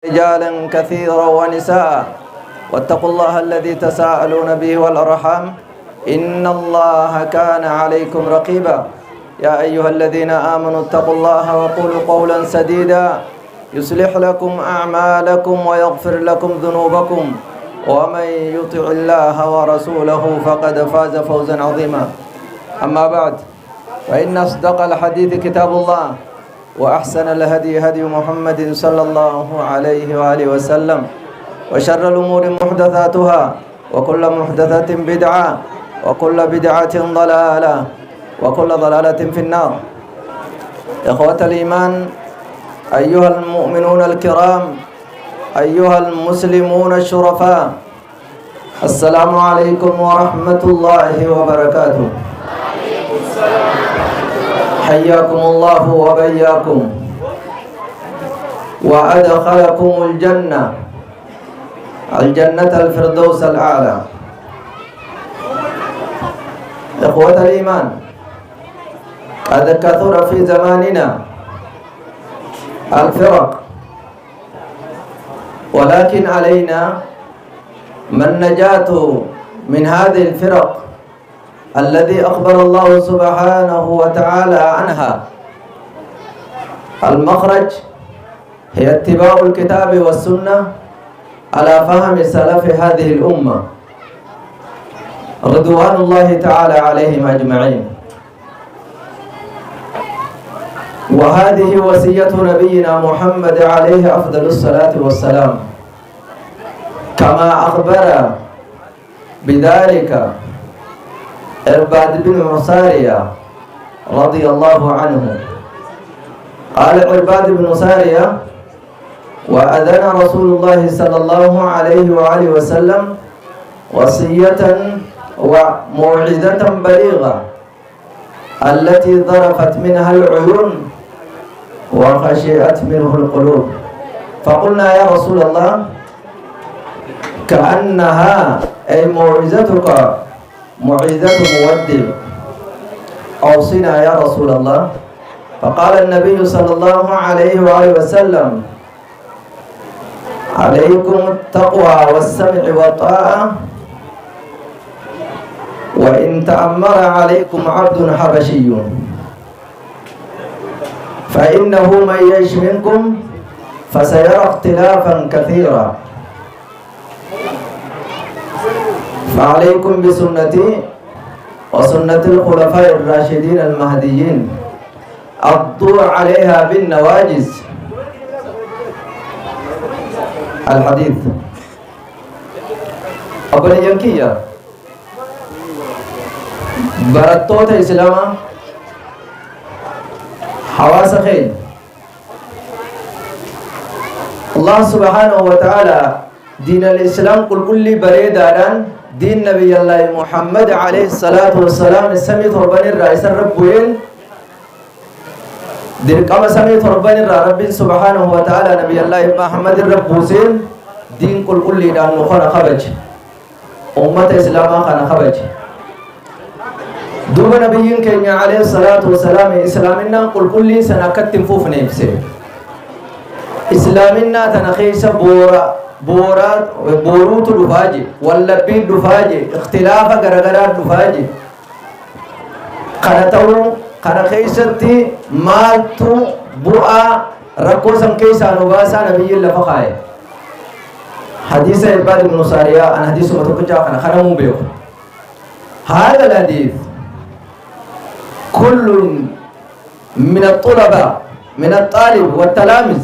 رجالا كثيرا ونساء واتقوا الله الذي تساءلون به والأرحام إن الله كان عليكم رقيبا يا أيها الذين آمنوا اتقوا الله وقولوا قولا سديدا يصلح لكم أعمالكم ويغفر لكم ذنوبكم ومن يطع الله ورسوله فقد فاز فوزا عظيما أما بعد فإن أصدق الحديث كتاب الله وأحسن الهدي هدي محمد صلى الله عليه وآله وسلم وشر الأمور محدثاتها وكل محدثة بدعة وكل بدعة ضلالة وكل ضلالة في النار. إخوة الإيمان، أيها المؤمنون الكرام، أيها المسلمون الشرفاء، السلام عليكم ورحمة الله وبركاته. حياكم الله وبياكم وأدخلكم الجنة الفردوس الأعلى. إخوة الإيمان، قد كثر في زماننا الفرق، ولكن علينا ما النجاة من هذه الفرق الذي أخبر الله سبحانه وتعالى عنها. المخرج هي اتباع الكتاب والسنة على فهم سلف هذه الأمة رضوان الله تعالى عليهم أجمعين. وهذه وصية نبينا محمد عليه أفضل الصلاة والسلام، كما أخبر بذلك عرباد بن سارية رضي الله عنه. قال عرباد بن سارية: وأذن رسول الله صلى الله عليه وآله وسلم وصية وموعظة بليغة التي ظرفت منها العيون وخشعت منه القلوب. فقلنا: يا رسول الله، كأنها أي موعظتك موعظة مودع، أوصنا يا رسول الله. فقال النبي صلى الله عليه وآله وسلم: عليكم التقوى والسمع والطاعة، وإن تأمر عليكم عبد حبشي فإنه من يعش منكم فسيرى اختلافا كثيرا، فعليكم بسنتي وسنة الخلفاء الراشدين المهديين، عضوا عليها بالنواجذ. الحديث. أبني ينكية برتوت إسلاما حواس خير. الله سبحانه وتعالى دين الإسلام كل بريد أران دين نبي الله محمد عليه الصلاة والسلام السميت ربنا الرئيس الربوين دين كما سميت ربنا رب سبحانه وتعالى نبي الله محمد الربوسين دين كل دان نخنا خبج أمة إسلام خنا خبج دوب نبيين كينيا عليه الصلاة والسلام إسلامنا كل سنة كتم فوف نفسه إسلامنا تنخيس بوروت دفاجي واللبين دفاجي اختلافا غرغرات دفاجي قرأتو قرأ خيستي مالتو بؤا ركوسا كيسا نباسا نبي الله فخاي. حديث عباد بن سارية عن حديث متوقع خنمو بيو. هذا الحديث كل من الطلبة من الطالب والتلاميذ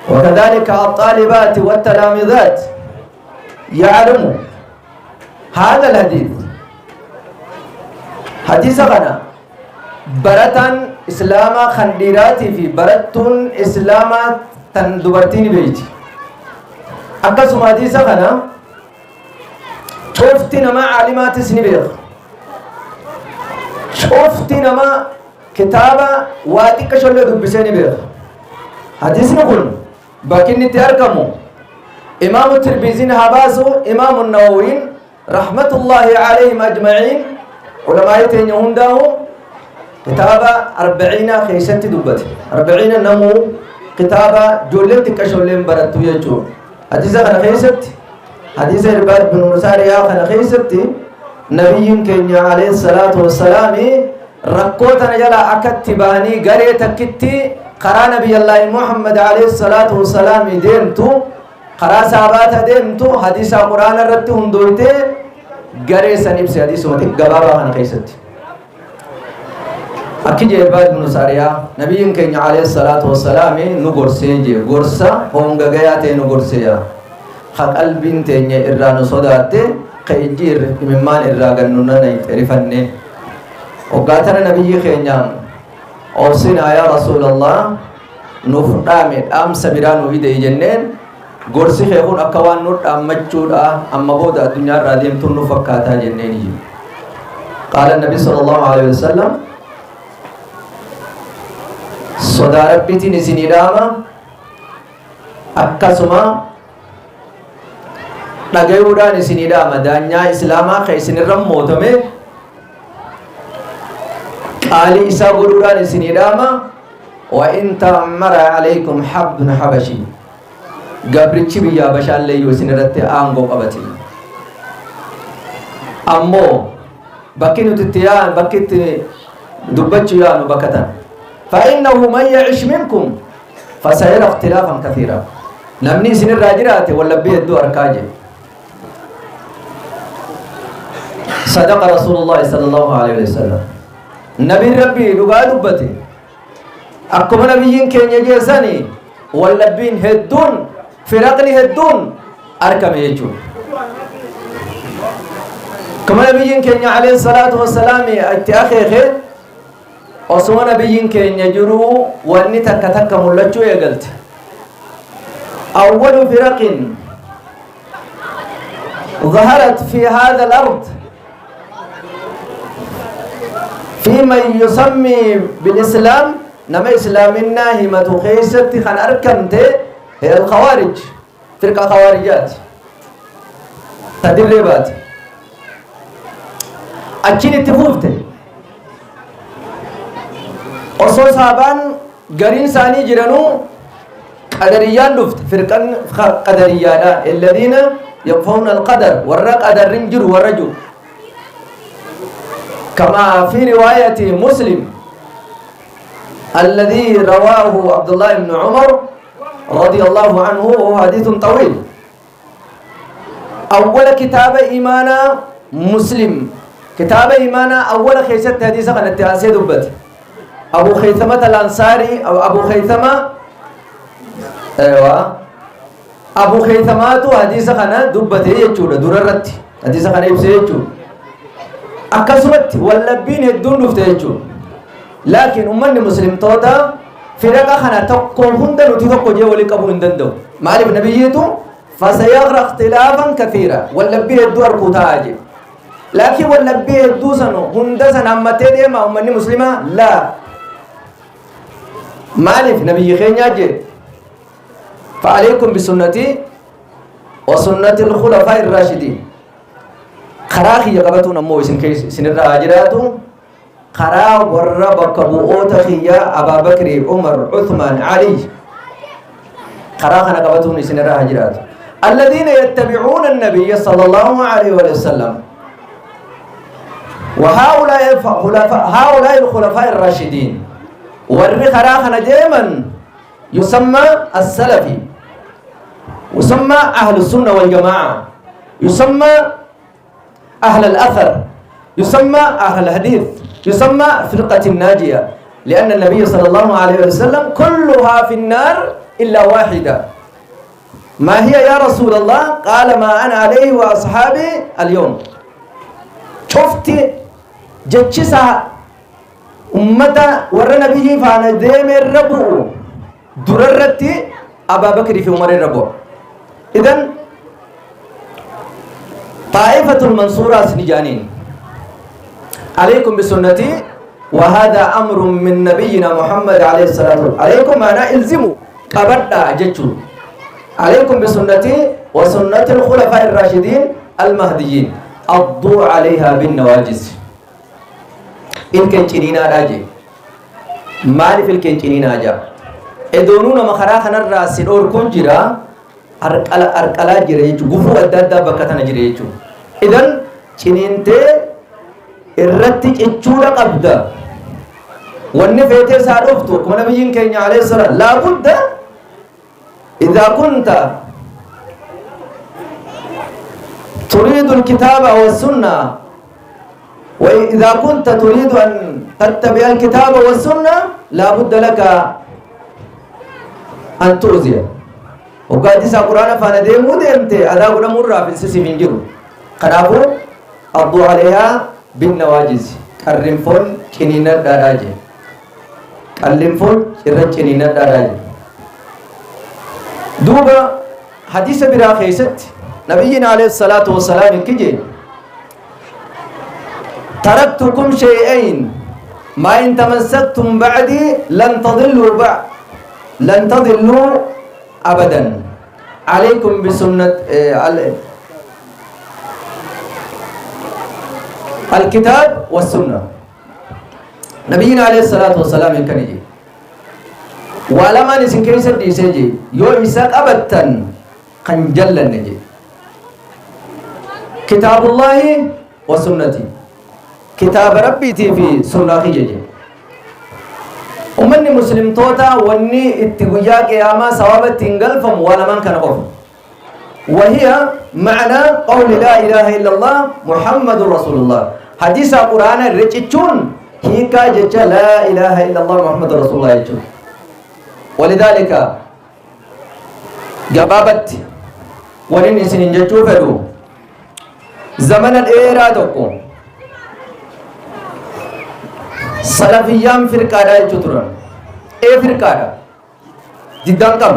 وكذلك الطالبات والتلاميذات يعلموا هذا الحديث. حديث غنا برتان إسلاما خنديراتي في برتون إسلاما تندبرتين بيتي أكسم حديث غنا شوفتنا ما علمات سنبيغ، شوفتنا ما كتابة واتك شلو دبسيني بيغ. حديث نقول باكين تياركمو إمام الترمذي هباسو إمام النووي رحمة الله عليهم أجمعين علماء تنيهون داو كتابة 40 خيسة دبت 40 نمو kitaaba ijoolleen xiqqashoolleen barattu jechuudha. Hadiisa kana keessatti hadiisa Irbaad bin Saariyaa kana keessatti nabiyyiin keenya alayhi salaatu wassalaami rakkoo tana jala akkatti bahanii garee takkitti karaa nabiyyallaahi Muhammad alayhi salaatu wassalaami deemtu karaa saabaata deemtu hadiisa quraana irratti hundooyte garee san ibse hadiisuma gabaabaa kana keessatti. Akki je Irbaad bin Saariyaa nabiyyiin keenya alayhi salaatu wassalaami nu gorsee je gorsa honga gayaatee nu gorseeya. qalbiin teenya irraa nu sodaatte qeejjiir imimmaan irraa gannuna rifanne oggaatana nabiyyi keenya obsinaa yaa rasuulallah nuuf dhaame dhaamsa biraa nu hide jenneen gorsi kee kun akka waan nu dhaammachuudha amma booda addunyaa irraa deemtuun nu fakkaataa jenneen qaala nabi sallallahu alaihi wasallam sodaa rabbitiin isinii dhaama akkasuma dhagayuudhaan isinii dhaama daanyaa islaamaa ka isinirra mootame qaalii isaa godhuudhaan isinii dhaama wa in ta'ammara alaykum habdun habashi gabrichi biyya habashaallee yoo isinirratti aangoo qabate ammoo bakki nuti itti yaa'an bakki itti dubbachuu yaa'anu bakka tan فإنه من يعش منكم فسيرى اختلافا كثيرا نمني سن الراجرات ولا بيدو أركاجه صدق رسول الله صلى الله عليه وسلم نبي ربي لغا دبتي أكما نبيين كين يجيساني ولا بين هدون فرقني هدون أركم يجون كما نبيين كين عليه الصلاة والسلام اتأخي خير osuma nabiyyin keenya jiru wanni takka takka mul'achuu eegalte awwalu firaqin ظهرت في هذا الأرض في من يسمي بالإسلام نما إسلامنا همة خيست خان أركمت هي الخوارج فرقة خوارجات تدريبات أجين اتفوفته osoo saabaan gariin isaanii jiranuu qadariyaan dhufte firqan qadariyyaadhaan alladhiina yaqfawna alqadar warra qadarrin jiru warra jiru كما في رواية مسلم الذي رواه عبد الله بن عمر رضي الله عنه وهو حديث طويل أول كتاب إيمانا مسلم كتاب إيمانا أول خيسة حديثة كانت تأسيد بتي أبو خيثمة الأنصاري أو أبو خيثمة أيوة أبو خيثمة حديث خنا دبته يجود دررت حديث خنا يبصي يجود أكسرت واللبين الدون دفته يجود لكن أمني مسلم تودا فرقة خنا تقول هند نتيجة جوا لكابو هندندو معرف نبيته فسيغرق اختلافا كثيرا واللبين الدور كتاجي لكن واللبين الدوسنو هندسنا أما تدي ما أمني مسلمة لا معرف نبي خينيا جي فعليكم بسنتي وسنة الخلفاء الراشدين خراخي يقبتون أمو سنر راجراتو خرا ورب كبوؤوت خيا أبا بكر عمر عثمان علي خراخنا قبتون سنر راجراتو الذين يتبعون النبي صلى الله عليه وسلم وهؤلاء الخلفاء الراشدين ورّي خراخنا دائما يسمى السلفي يسمى أهل السنة والجماعة يسمى أهل الأثر يسمى أهل الحديث يسمى فرقة الناجية لأن النبي صلى الله عليه وسلم كلها في النار إلا واحدة ما هي يا رسول الله قال ما أنا عليه وأصحابي اليوم شفت جتشسا أمتا ورّ نبي فانا ديم الربو دررتي أبا بكر في عمر الربو إذن طائفة المنصورة سنجانين عليكم بسنتي وهذا أمر من نبينا محمد عليه الصلاة والسلام عليكم أنا إلزموا قبضنا جتشو عليكم بسنتي وسنة الخلفاء الراشدين المهديين أضوا عليها بالنواجذ الكنشنين راجي ما في الكنشنين أجا edoonuu nama karaa kanarraa si dhorkuun jira arqalaa jira jechuudha gufuu adda addaa bakka tana jira jechuudha idan ciniintee irratti cichuudha qabda wanni feetee isaa dhuftu akkuma nabiyyiin keenya alayhi salaam laa budda idhaa kunta تريد الكتاب والسنة وإذا كنت تريد أن تتبع الكتاب والسنة لا بد لك أن تؤذي وقد يسا قرآن فانا ديمو ديمتي أدا قد مرة في السيسي من جرو قنابو أبدو عليها بالنواجز الرنفون كنينة داراجي الرنفون كنينة داراجي دوبا حديث برا خيست نبينا عليه الصلاة والسلام كجي تركتكم شيئين ما إن تمسكتم بعدي لن تضلوا أبدا عليكم بسنة الكتاب والسنة نبينا عليه الصلاة والسلام كنجي ولما نسين كيسر دي سيجي يو إساق أبدا خنجل نجي كتاب الله وسنتي كتاب ربي في سنة جي أمني مسلم توتا وني اتقويا قياما سوابت تنقلفم ولا من كان قف وهي معنى قول لا إله إلا الله محمد رسول الله حديث القرآن الرجتون هيكا جتا لا إله إلا الله محمد رسول الله يجون ولذلك جبابت ولن سنين جتو فدو زمن الإيرادكو سلفيان فرقة جتورا إيه فرقة جدا كم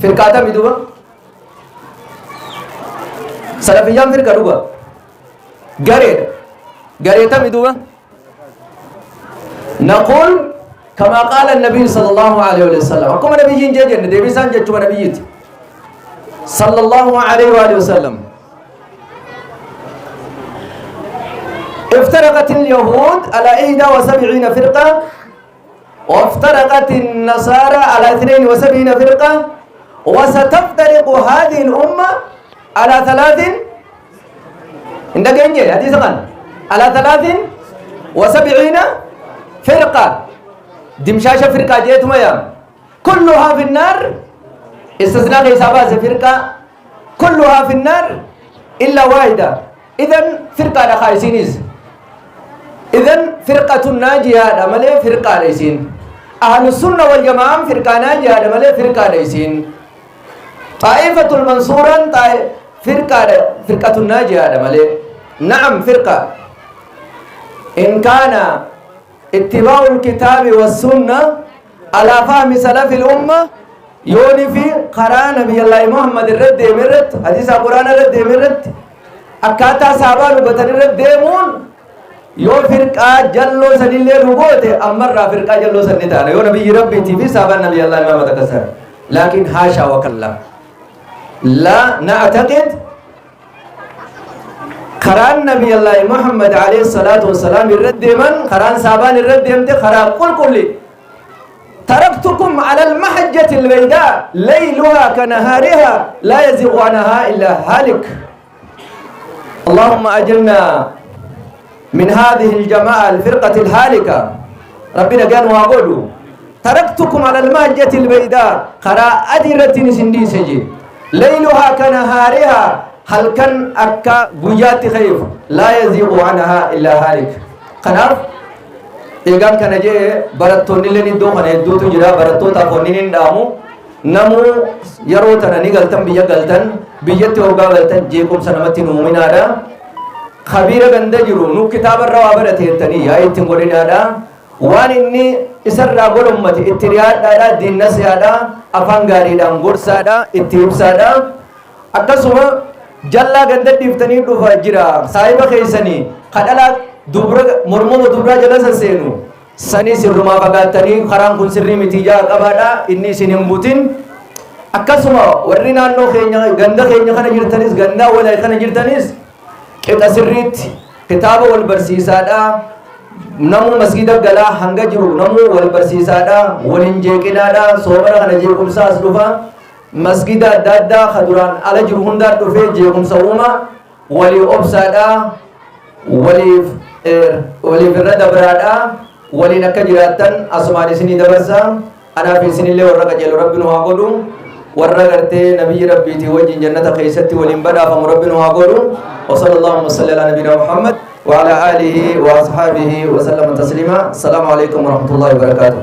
فرقة ميدوبا سلفيان فرقة دوبا غريتا ميدوبا نقول كما قال النبي صلى الله عليه وسلم أكو نبي جنجي ديبي سان جتو نبي صلى الله عليه وآله وسلم افترقت اليهود على 71 فرقة وافترقت النصارى على 72 فرقة وستفترق هذه الأمة على 3 عندك إنجي حديث على 73 فرقة دمشاشة فرقة جيتما يا كلها في النار استثناء حسابات فرقة كلها في النار إلا واحدة إذن فرقة خايسينيز إذن فرقة الناجية هذا ملي فرقة ليسين أهل السنة والجماعة فرقة ناجية هذا ملي فرقة ليسين طائفة المنصورة فرقة الناجية هذا ملي نعم فرقة إن كان اتباع الكتاب والسنة على فهم سلف الأمة يوني في قرآن نبي الله محمد الرد مرت حديث القرآن الرد مرت أكاتا سابان بطن الرد ديمون يو فرقة جلو سنيلي رغوته أمر فرقة جلو سنيتانا يو نبي ربي تيفي سابان نبي الله محمد كسر لكن حاشا وكلا لا نعتقد قرآن نبي الله محمد عليه الصلاة والسلام الرد من قرآن سابان الرد يمتي قرآن كل تركتكم على المحجة البيداء ليلها كنهارها لا يزيغ عنها إلا هالك اللهم أجلنا من هذه الجماعة الفرقة الهالكة ربنا قال وأقولوا تركتكم على المحجة البيداء قراء أدرة سندي سجي ليلها كنهارها هل كان أكا بيات خيف لا يزيغ عنها إلا هالك قناف إيقان كان جي براتوني لني دو خانة دو تجرى براتو تافونين دامو نمو يروتنا نيغلتن بيا غلتن بيتي وغا غلتن جيكم سنمتي نومين آدا خبيرة غنده جرو نو كتاب الروابر تيرتني يا إتن قولين آدا وان إني إسر راغول أمتي اترياد آدا دين نسي آدا أفان غاري دام غرس آدا اتيبس آدا أكسوما جلا غنده ديفتني دوفا جرا صاحب خيساني خدالا dubra mormo dubra jala senu sani sirruma fagatani kharan kun sirri mitija qabada inni sinin butin akasuma warri naanno keenya ganda keenya kana jirtanis ganda wala kana jirtanis qita sirrit kitaba wal barsiisaadha namu masgida galaa hanga jiru namu wal barsiisaadha waliin jeeqinaadha soomara kana jeequmsaas dhufa masgida adda addaa kaduraan ala jiru hundaa dhufee jeequmsa uuma walii obsaadha waliif irra dabraadha waliin akka jiraattan asumaan isinii dabarsa anaaf isinillee warra qajeelu rabbi nu haa godhu warra gartee nabiyyi rabbiitii wajjin jannata keessatti waliin badhaafamu rabbi nu haa godhu وصلى الله وسلم على نبينا محمد وعلى آله وأصحابه وسلم تسليما السلام عليكم ورحمة الله وبركاته